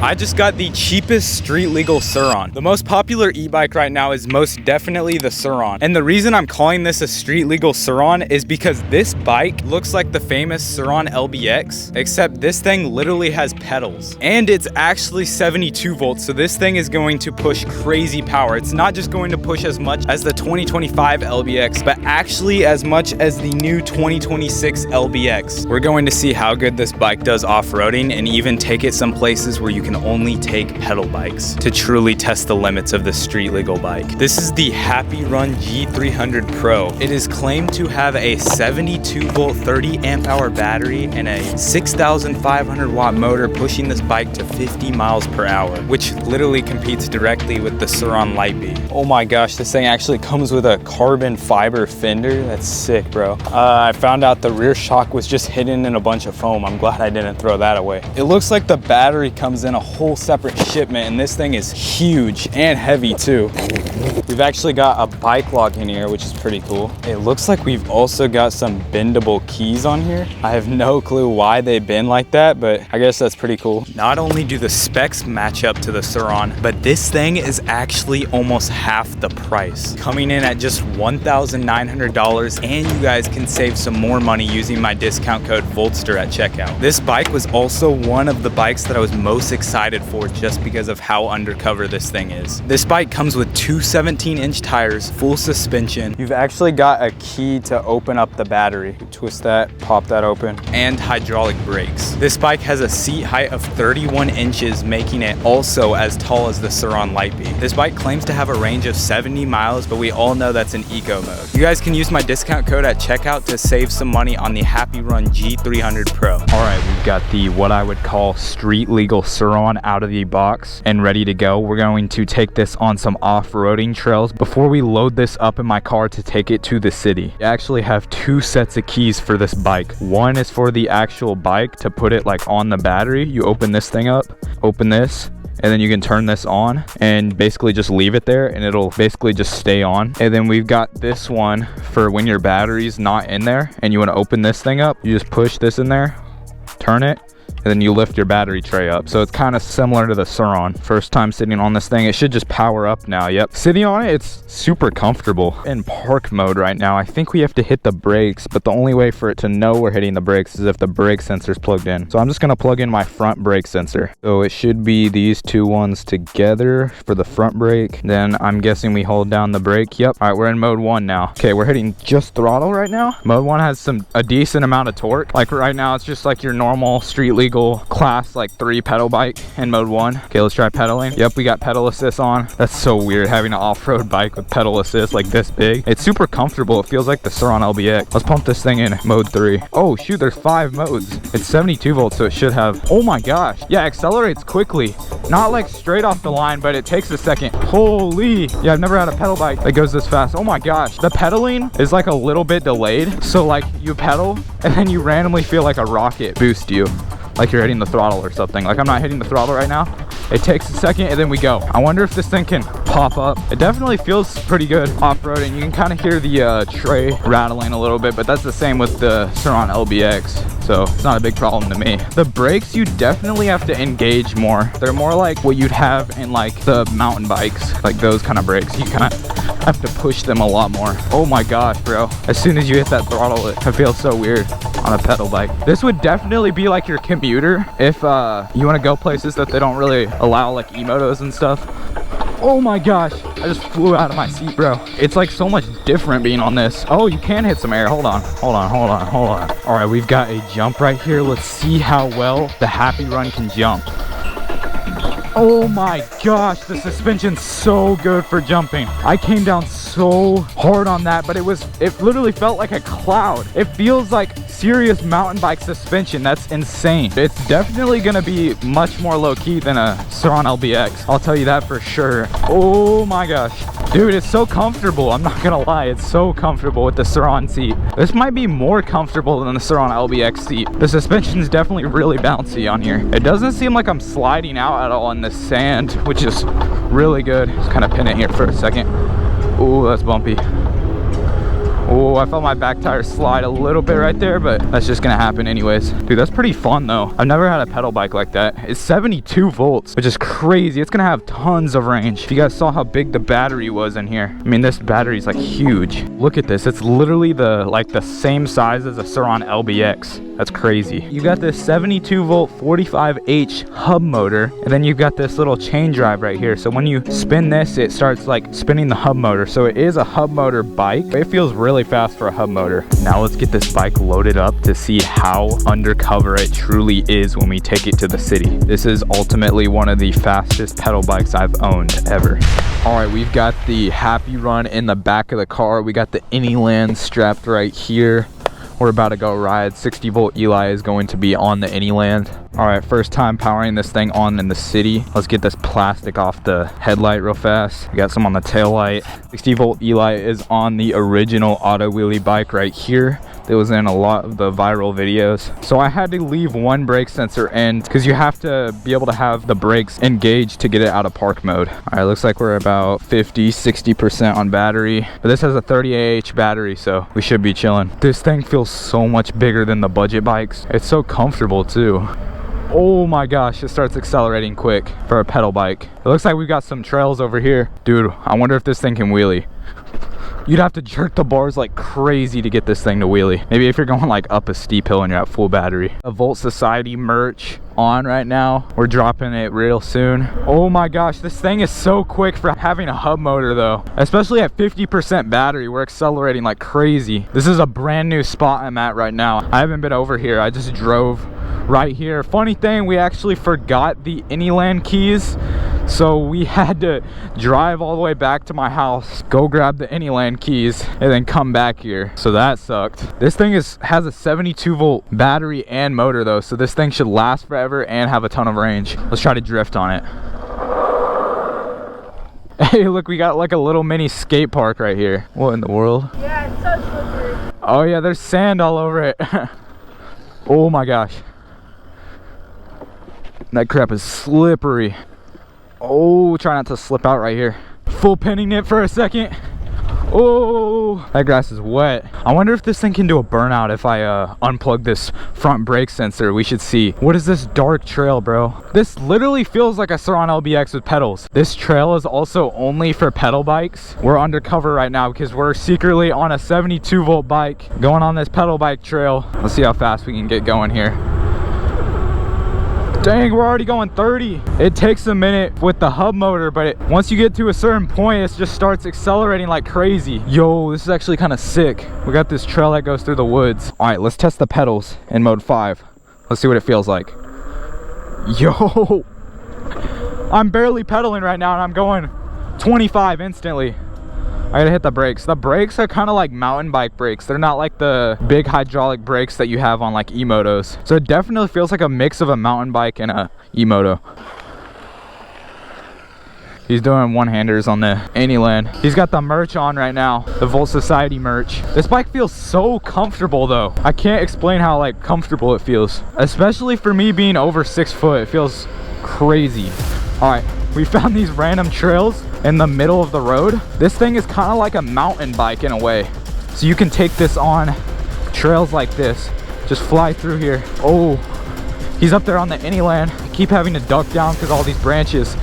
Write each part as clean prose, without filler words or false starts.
I just got the cheapest street legal Surron. The most popular e-bike right now is most definitely the Surron. And the reason I'm calling this a street legal Surron is because this bike looks like the famous Surron LBX, except this thing literally has pedals. And it's actually 72 volts, so this thing is going to push crazy power. It's not just going to push as much as the 2025 LBX, but actually as much as the new 2026 LBX. We're going to see how good this bike does off-roading and even take it some places where you can only take pedal bikes to truly test the limits of the street legal bike. This is the HappyRun G300 Pro. It is claimed to have a 72 volt 30 amp hour battery and a 6,500 watt motor, pushing this bike to 50 miles per hour, which literally competes directly with the Surron Lightbeat. Oh my gosh, this thing actually comes with a carbon fiber fender. That's sick, bro. I found out the rear shock was just hidden in a bunch of foam. I'm glad I didn't throw that away. It looks like the battery comes in a whole separate shipment, and this thing is huge and heavy too. We've actually got a bike lock in here, which is pretty cool. It looks like we've also got some bendable keys on here. I have no clue why they bend like that, but I guess that's pretty cool. Not only do the specs match up to the Surron, but this thing is actually almost half the price, coming in at just $1,900, and you guys can save some more money using my discount code VOLTSTER at checkout. This bike was also one of the bikes that I was most excited for just because of how undercover this thing is. This bike comes with two 17-inch tires, full suspension. You've actually got a key to open up the battery. You twist that, pop that open, and hydraulic brakes. This bike has a seat height of 31 inches, making it also as tall as the Surron Lightbeat. This bike claims to have a range of 70 miles, but we all know that's in eco mode. You guys can use my discount code at checkout to save some money on the HappyRun G300 Pro. All right, we've got the what I would call street legal Surron out of the box and ready to go. We're going to take this on some off-roading trails before we load this up in my car to take it to the city. I actually have two sets of keys for this bike. One is for the actual bike to put it like on the battery. You open this thing up, open this, and then you can turn this on and basically just leave it there and it'll basically just stay on. And then we've got this one for when your battery's not in there and you want to open this thing up. You just push this in there, turn it, and then you lift your battery tray up. So it's kind of similar to the Surron. First time sitting on this thing, it should just power up now. Yep, sitting on it, it's super comfortable. In park mode right now, I think we have to hit the brakes, but the only way for it to know we're hitting the brakes is if the brake sensor's plugged in. So I'm just gonna plug in my front brake sensor. So it should be these two ones together for the front brake. Then I'm guessing we hold down the brake. Yep. All right, we're in mode 1 now. Okay, we're hitting just throttle right now. Mode 1 has a decent amount of torque. Like right now, it's just like your normal street legal class like 3 pedal bike in mode 1. Okay, let's try pedaling. Yep, we got pedal assist on. That's so weird having an off-road bike with pedal assist like this big. It's super comfortable. It feels like the Surron LBX. Let's pump this thing in mode 3. Oh shoot, there's 5 modes. It's 72 volts, so it should have, oh my gosh. Yeah, accelerates quickly. Not like straight off the line, but it takes a second. Holy, yeah, I've never had a pedal bike that goes this fast. Oh my gosh, the pedaling is like a little bit delayed. So like you pedal and then you randomly feel like a rocket boost you, like you're hitting the throttle or something. Like I'm not hitting the throttle right now. It takes a second and then we go. I wonder if this thing can pop up. It definitely feels pretty good off-roading. You can kind of hear the tray rattling a little bit, but that's the same with the Surron LBX. So it's not a big problem to me. The brakes, you definitely have to engage more. They're more like what you'd have in like the mountain bikes, like those kind of brakes. You kind of have to push them a lot more. Oh my gosh, bro. As soon as you hit that throttle, it feels so weird on a pedal bike. This would definitely be like your commuter if you want to go places that they don't really allow like e-motos and stuff. Oh my gosh, I just flew out of my seat, bro. It's like so much different being on this. Oh, you can hit some air. Hold on. All right, we've got a jump right here. Let's see how well the HappyRun can jump. Oh my gosh, the suspension's so good for jumping. I came down so hard on that, but it literally felt like a cloud. It feels like serious mountain bike suspension. That's insane. It's definitely gonna be much more low-key than a Surron LBX. I'll tell you that for sure. Oh my gosh. Dude, it's so comfortable. I'm not gonna lie, it's so comfortable with the Surron seat. This might be more comfortable than the Surron LBX seat. The suspension is definitely really bouncy on here. It doesn't seem like I'm sliding out at all in this sand, which is really good. Just kind of pin it here for a second. Ooh, that's bumpy. Oh, I felt my back tire slide a little bit right there, but that's just gonna happen anyways. Dude, that's pretty fun though. I've never had a pedal bike like that. It's 72 volts, which is crazy. It's gonna have tons of range. If you guys saw how big the battery was in here, I mean, this battery is like huge. Look at this. It's literally the same size as a Surron LBX. That's crazy. You got this 72 volt 45H hub motor, and then you've got this little chain drive right here. So when you spin this, it starts like spinning the hub motor. So it is a hub motor bike, but it feels really fast for a hub motor. Now let's get this bike loaded up to see how undercover it truly is when we take it to the city. This is ultimately one of the fastest pedal bikes I've owned ever. All right, we've got the HappyRun in the back of the car. We got the Anyland strapped right here. We're about to go ride. 60 volt Eli is going to be on the Anyland. All right, first time powering this thing on in the city. Let's get this plastic off the headlight real fast. We got some on the tail light. 60 volt Eli is on the original auto wheelie bike right here. It was in a lot of the viral videos. So I had to leave one brake sensor in because you have to be able to have the brakes engaged to get it out of park mode. All right, looks like we're about 50-60% on battery, but this has a 30Ah battery, so we should be chilling. This thing feels so much bigger than the budget bikes. It's so comfortable too. Oh my gosh, it starts accelerating quick for a pedal bike. It looks like we've got some trails over here. Dude, I wonder if this thing can wheelie. You'd have to jerk the bars like crazy to get this thing to wheelie. Maybe if you're going like up a steep hill and you're at full battery. A Volt Society merch on right now. We're dropping it real soon. Oh my gosh, this thing is so quick for having a hub motor though. Especially at 50% battery, we're accelerating like crazy. This is a brand new spot I'm at right now. I haven't been over here. I just drove right here. Funny thing, we actually forgot the Anyland keys. So we had to drive all the way back to my house, go grab the Anyland keys, and then come back here. So that sucked. This thing has a 72 volt battery and motor though, so this thing should last forever and have a ton of range. Let's try to drift on it. Hey, look, we got like a little mini skate park right here. What in the world? Yeah, it's so slippery. Oh yeah, there's sand all over it. Oh my gosh. That crap is slippery. Oh, try not to slip out right here. Full pinning it for a second. Oh, that grass is wet. I wonder if this thing can do a burnout if I unplug this front brake sensor. We should see. What is this dark trail, bro? This literally feels like a Surron LBX with pedals. This trail is also only for pedal bikes. We're undercover right now because we're secretly on a 72 volt bike going on this pedal bike trail. Let's see how fast we can get going here. Dang, we're already going 30. It takes a minute with the hub motor, but once you get to a certain point, it just starts accelerating like crazy. Yo, this is actually kind of sick. We got this trail that goes through the woods. All right, let's test the pedals in mode 5. Let's see what it feels like. Yo, I'm barely pedaling right now and I'm going 25 instantly. I gotta hit the brakes. The brakes are kind of like mountain bike brakes. They're not like the big hydraulic brakes that you have on like e-motos. So it definitely feels like a mix of a mountain bike and a e-moto. He's doing one-handers on the Anyland. He's got the merch on right now, the Volt Society merch. This bike feels so comfortable though. I can't explain how like comfortable it feels. Especially for me being over 6 foot, it feels crazy. All right, we found these random trails in the middle of the road. This thing is kind of like a mountain bike in a way. So you can take this on trails like this, just fly through here. Oh, he's up there on the Anyland. I keep having to duck down because all these branches.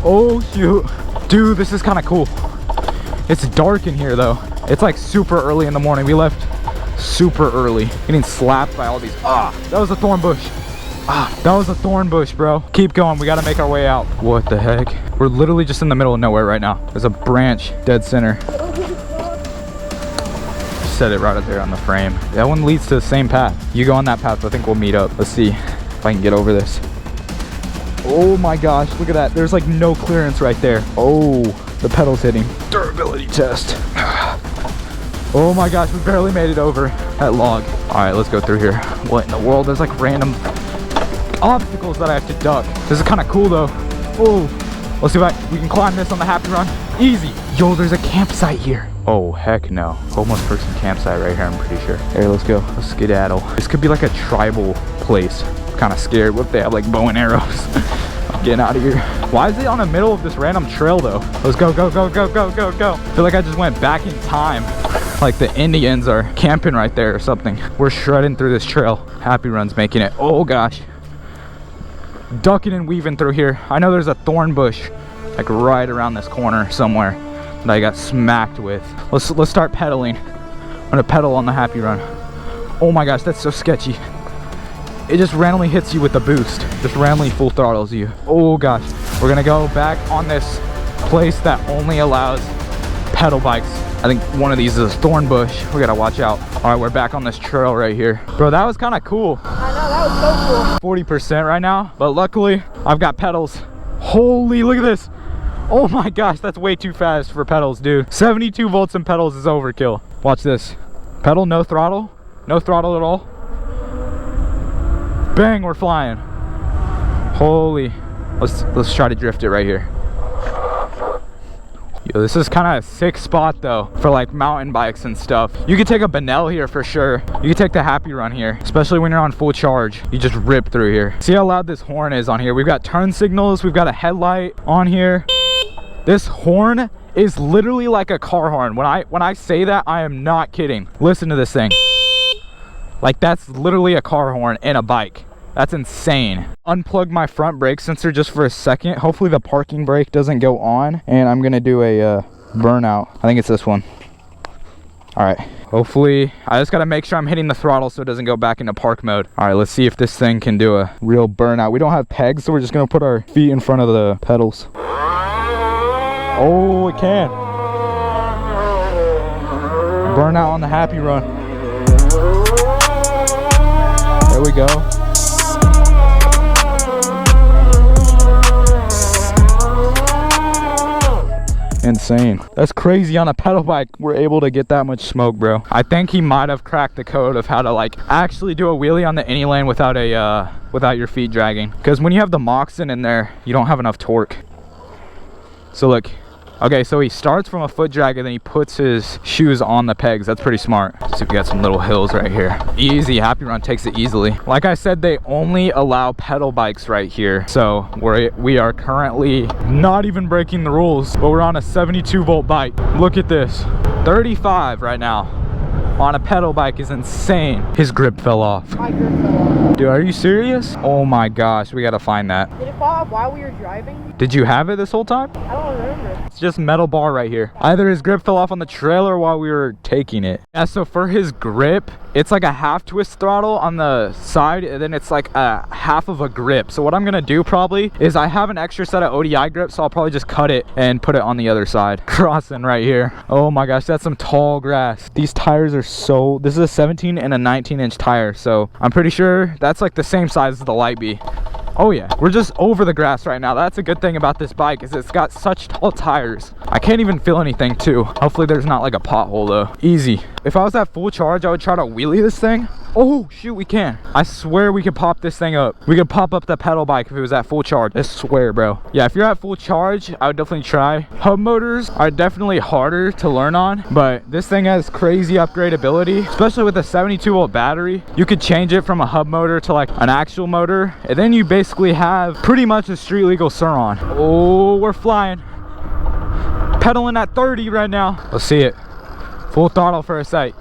Oh shoot, dude, this is kind of cool. It's dark in here though. It's like super early in the morning. We left super early, getting slapped by all these. That was a thorn bush. That was a thorn bush, bro. Keep going, we gotta make our way out. What the heck? We're literally just in the middle of nowhere right now. There's a branch dead center. Set it right up there on the frame. That one leads to the same path. You go on that path, I think we'll meet up. Let's see if I can get over this. Oh my gosh, look at that. There's like no clearance right there. Oh, the pedal's hitting. Durability test. Oh my gosh, we barely made it over that log. All right, let's go through here. What in the world? There's like random obstacles that I have to duck. This is kind of cool though. Oh, let's see if we can climb this on the Happy Run. Easy. Yo, there's a campsite here. Oh, heck no. Homeless person campsite right here, I'm pretty sure. Here, let's go. Let's skedaddle. This could be like a tribal place. I'm kind of scared. What if they have like bow and arrows? I'm getting out of here. Why is it on the middle of this random trail though? Let's go, go, go, go, go, go, go. I feel like I just went back in time. like the Indians are camping right there or something. We're shredding through this trail. HappyRun's making it. Oh gosh. Ducking and weaving through here. I know there's a thorn bush like right around this corner somewhere that I got smacked with. Let's start pedaling. I'm gonna pedal on the HappyRun. Oh my gosh, that's so sketchy. It just randomly hits you with the boost. Just randomly full throttles you. Oh gosh. We're gonna go back on this place that only allows pedal bikes. I think one of these is a thorn bush. We gotta watch out. All right, we're back on this trail right here. Bro, that was kind of cool. I know, that was so cool. 40% right now, but luckily I've got pedals. Holy, look at this. Oh my gosh, that's way too fast for pedals, dude. 72 volts in pedals is overkill. Watch this. Pedal, no throttle. No throttle at all. Bang, we're flying. Holy. Let's try to drift it right here. Yo, this is kind of a sick spot though for like mountain bikes and stuff. You could take a Benell here for sure. You could take the HappyRun here, especially when you're on full charge. You just rip through here. See how loud this horn is on here. We've got turn signals. We've got a headlight on here. This horn is literally like a car horn. When I say that, I am not kidding. Listen to this thing. Like, that's literally a car horn in a bike. That's insane. Unplug my front brake sensor just for a second. Hopefully the parking brake doesn't go on, and I'm gonna do a burnout. I think it's this one. All right, hopefully I just gotta make sure I'm hitting the throttle so it doesn't go back into park mode. All right, let's see if this thing can do a real burnout. We don't have pegs, so we're just gonna put our feet in front of the pedals. Oh, it can. Burnout on the HappyRun. There we go. Insane. That's crazy. On a pedal bike we're able to get that much smoke, bro. I think he might have cracked the code of how to like actually do a wheelie on the any lane without a without your feet dragging, because when you have the Moxon in there you don't have enough torque. So look, okay, so he starts from a foot drag and then he puts his shoes on the pegs. That's pretty smart. Let's see if we got some little hills right here. Easy. HappyRun takes it easily. Like I said, they only allow pedal bikes right here, so we are currently not even breaking the rules, but we're on a 72 volt bike. Look at this. 35 right now on a pedal bike is insane. His grip fell off. My grip fell off. Dude, are you serious? Oh my gosh, we gotta find that. Did it fall off while we were driving? Did you have it this whole time? I don't remember. It's just metal bar right here. Either his grip fell off on the trailer while we were taking it. Yeah, so for his grip, it's like a half twist throttle on the side, and then it's like a half of a grip. So what I'm gonna do probably is I have an extra set of ODI grips, so I'll probably just cut it and put it on the other side. Crossing right here. Oh my gosh, that's some tall grass. These tires are so, this is a 17 and a 19-inch tire, so I'm pretty sure that's like the same size as the Light Bee. Oh yeah, we're just over the grass right now. That's a good thing about this bike, is it's got such tall tires. I can't even feel anything too. Hopefully there's not like a pothole though. Easy. If I was at full charge, I would try to wheelie this thing. Oh shoot, we can. I swear we could pop this thing up. We could pop up the pedal bike if it was at full charge. I swear, bro. Yeah, if you're at full charge, I would definitely try. Hub motors are definitely harder to learn on, but this thing has crazy upgradability, especially with a 72 volt battery. You could change it from a hub motor to like an actual motor, and then you basically have pretty much a street legal Surron. Oh, we're flying. Pedaling at 30 right now. Let's see it. Full throttle for a sec.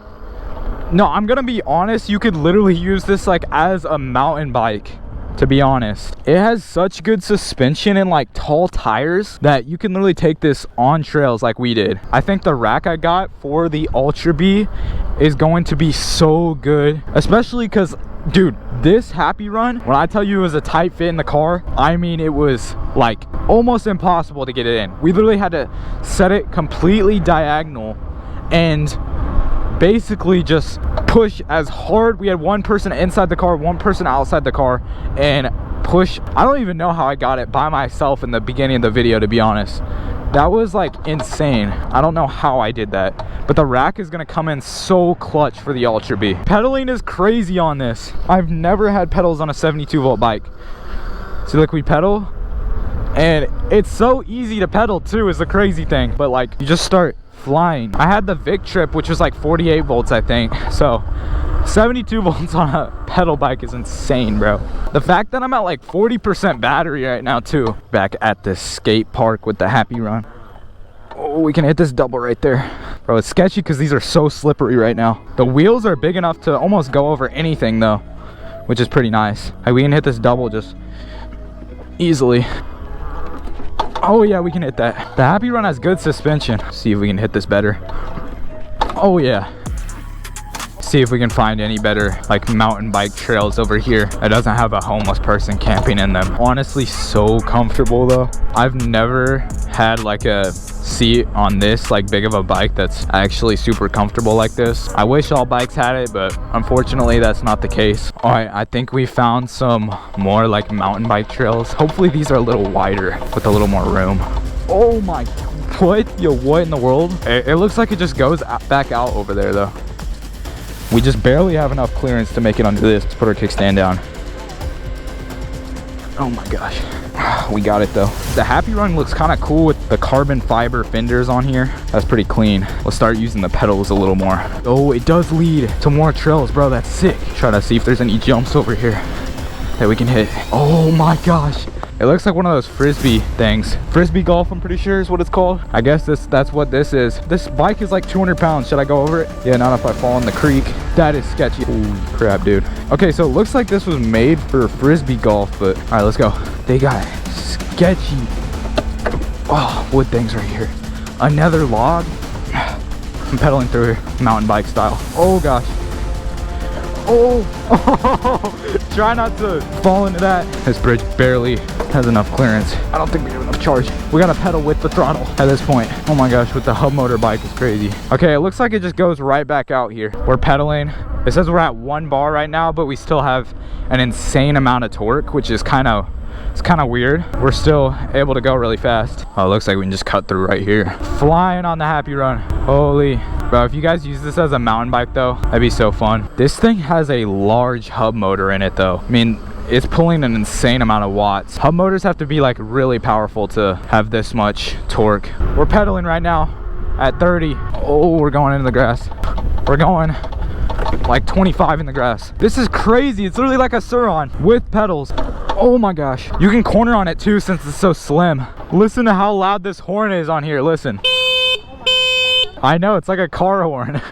No, I'm gonna be honest, you could literally use this like as a mountain bike, to be honest. It has such good suspension and like tall tires that you can literally take this on trails like we did. I think the rack I got for the Ultra Bee is going to be so good, especially because, dude, this HappyRun, when I tell you it was a tight fit in the car, I mean it was like almost impossible to get it in. We literally had to set it completely diagonal and basically just push as hard. We had one person inside the car, one person outside the car, and push. I don't even know how I got it by myself in the beginning of the video, to be honest. That was like insane. I don't know how I did that, but the rack is gonna come in so clutch for the Ultra Bee. Pedaling is crazy on this. I've never had pedals on a 72 volt bike. See, look, we pedal and it's so easy to pedal too, is the crazy thing. But like, you just start flying. I had the Vic Trip, which was like 48 volts, I think. So 72 volts on a pedal bike is insane, bro. The fact that I'm at like 40% battery right now too. Back at the skate park with the HappyRun. Oh, we can hit this double right there. Bro, it's sketchy because these are so slippery right now. The wheels are big enough to almost go over anything though, which is pretty nice. Like, we can hit this double just easily. Oh yeah, we can hit that. The HappyRun has good suspension. See if we can hit this better. Oh yeah. See if we can find any better like mountain bike trails over here that doesn't have a homeless person camping in them. Honestly, so comfortable though. I've never had like a seat on this like big of a bike that's actually super comfortable like this. I wish all bikes had it, but unfortunately that's not the case. All right, I think we found some more like mountain bike trails. Hopefully these are a little wider with a little more room. Oh my, what? Yo, what in the world? It looks like it just goes back out over there though. We just barely have enough clearance to make it under this. Let's put our kickstand down. Oh my gosh. We got it though. The HappyRun looks kind of cool with the carbon fiber fenders on here. That's pretty clean. Let's start using the pedals a little more. Oh, it does lead to more trails, bro. That's sick. Try to see if there's any jumps over here that we can hit. Oh my gosh. It looks like one of those frisbee things. Frisbee golf, I'm pretty sure is what it's called. I guess that's what this is. This bike is like 200 pounds. Should I go over it? Yeah, not if I fall in the creek. That is sketchy. Holy crap, dude. Okay, so it looks like this was made for frisbee golf, but all right, let's go. They got sketchy, oh, wood things right here. Another log. I'm pedaling through here, mountain bike style. Oh gosh. Oh, try not to fall into that. This bridge barely has enough clearance. I don't think we have enough charge. We gotta pedal with the throttle at this point. Oh my gosh, with the hub motor bike is crazy. Okay, it looks like it just goes right back out here. We're pedaling. It says we're at 1 bar right now, but we still have an insane amount of torque, which is it's kind of weird. We're still able to go really fast. Oh, it looks like we can just cut through right here. Flying on the HappyRun. Holy. Bro, if you guys use this as a mountain bike though, that'd be so fun. This thing has a large hub motor in it though. I mean, it's pulling an insane amount of watts. Hub motors have to be like really powerful to have this much torque. We're pedaling right now at 30. Oh, we're going into the grass. We're going like 25 in the grass. This is crazy. It's literally like a Surron with pedals. Oh my gosh. You can corner on it too since it's so slim. Listen to how loud this horn is on here. Listen. I know, it's like a car horn.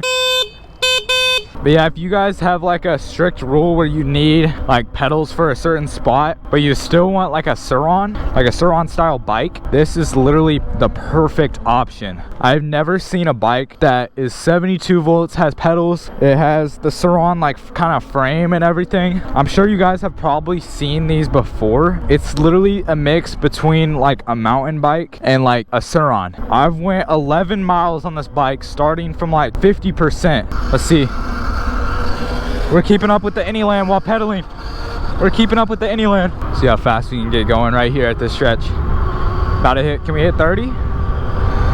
But yeah, if you guys have like a strict rule where you need like pedals for a certain spot, but you still want like a Surron style bike, this is literally the perfect option. I've never seen a bike that is 72 volts, has pedals. It has the Surron like kind of frame and everything. I'm sure you guys have probably seen these before. It's literally a mix between like a mountain bike and like a Surron. I've went 11 miles on this bike starting from like 50%. Let's see. We're keeping up with the Anyland while pedaling. We're keeping up with the Anyland. See how fast we can get going right here at this stretch. About to hit, can we hit 30?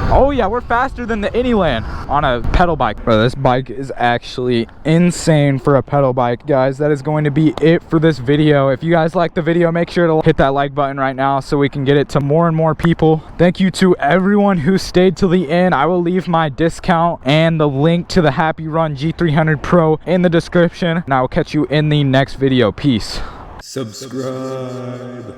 Oh yeah, we're faster than the Anyland on a pedal bike. Bro, this bike is actually insane for a pedal bike, guys. That is going to be it for this video. If you guys like the video, make sure to hit that like button right now so we can get it to more and more people. Thank you to everyone who stayed till the end. I will leave my discount and the link to the HappyRun G300 Pro in the description, and I will catch you in the next video. Peace. Subscribe.